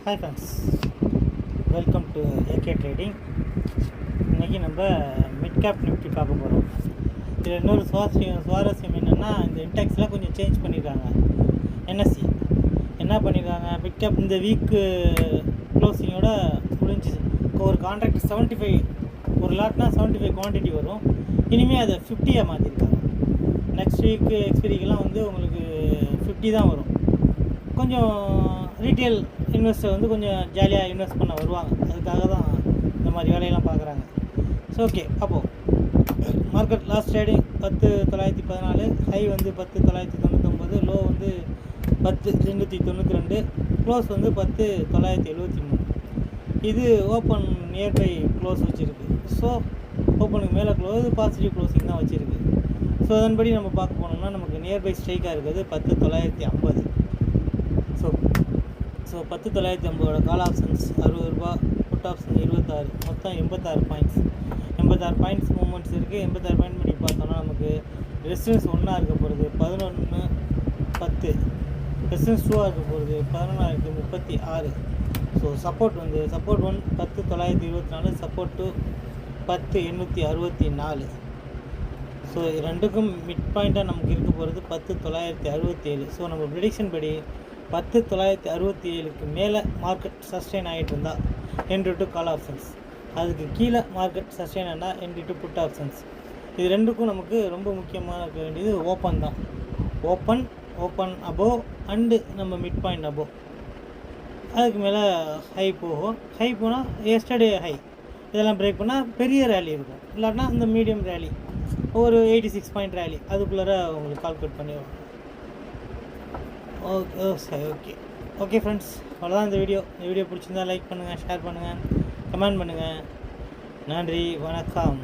Hi friends, welcome to AK trading. இன்றைக்கி நம்ம mid cap Nifty பார்க்க போகிறோம். இதில் இன்னொரு சுவாரஸ்யம் என்னென்னா, இந்த இன்டெக்ஸில் கொஞ்சம் சேஞ்ச் பண்ணியிருக்காங்க. என்எஸ்சி என்ன பண்ணியிருக்காங்க, மிட் கேப் இந்த வீக்கு க்ளோசிங்கோட முடிஞ்சிச்சு. ஒரு கான்ட்ராக்ட் 75, ஒரு லாட்னா 75 குவான்டிட்டி வரும். இனிமேல் அதை 50 மாற்றிருக்காங்க. நெக்ஸ்ட் வீக்கு எக்ஸ்பீரிக்கெல்லாம் உங்களுக்கு 50 தான் வரும். கொஞ்சம் ரீட்டெயில் இன்வெஸ்டர் கொஞ்சம் ஜாலியாக இன்வெஸ்ட் பண்ண வருவாங்க. அதுக்காக தான் இந்த மாதிரி வேலையெல்லாம் பார்க்குறாங்க. ஸோ ஓகே, அப்போது market last trading 10,914, high 10,999, low 10,292, close 10,973. இது ஓப்பன் நியர்பை க்ளோஸ் வச்சுருக்கு. ஸோ ஓப்பனுக்கு மேலே பாசிட்டிவ் க்ளோசிங் தான் வச்சுருக்கு. ஸோ அதன்படி நம்ம பார்க்க போனோம்னா நமக்கு நியர்பை ஸ்ட்ரைக்காக இருக்குது 10,950. ஸோ 10,950 கால் ஆப்ஷன்ஸ் 60 ரூபா, புட் ஆப்ஷன் 26, மொத்தம் 86 பாயிண்ட்ஸ். 86 பாயிண்ட்ஸ் மூமெண்ட்ஸ் இருக்குது. 86 பாயிண்ட் பண்ணி பார்த்தோன்னா நமக்கு ரெசிஸ்டன்ஸ் 1 இருக்க போகிறது 1110, ரெசிஸ்டன்ஸ் 2 இருக்க போகிறது 1136. So support 1 10,924, support 2 10,864. ஸோ ரெண்டுக்கும் மிட் பாயிண்ட்டாக நமக்கு இருக்க போகிறது 10,967. ஸோ நம்ம ப்ரெடிக்ஷன் படி 10,967க்கு மேலே மார்க்கெட் சஸ்டெயின் ஆகிட்டு இருந்தால் என்ட்ரி கால் ஆப்ஷன்ஸ், அதுக்கு கீழே மார்க்கெட் சஸ்டெயின் ஆனால் என்ட்ரி புட் ஆப்ஷன்ஸ். இது ரெண்டுக்கும் நமக்கு ரொம்ப முக்கியமாக இருக்க வேண்டியது ஓப்பன் தான். ஓப்பன் அபோவ் அண்டு நம்ம மிட் பாயிண்ட் அபோவ். அதுக்கு மேலே ஹை போகும். ஹை போனால் எஸ்டர்டே ஹை இதெல்லாம் பிரேக் பண்ணால் பெரிய ரேலி இருக்கும். இல்லாட்டினா இந்த மீடியம் ரேலி ஒரு 86 பாயிண்ட் ரேலி அதுக்குள்ளார உங்களுக்கு கால்குலேட் பண்ணிடுவோம். ஓகே ஃப்ரெண்ட்ஸ், அவ்வளோதான் இந்த வீடியோ பிடிச்சிருந்தா லைக் பண்ணுங்கள், ஷேர் பண்ணுங்கள், கமெண்ட் பண்ணுங்கள். நன்றி, வணக்கம்.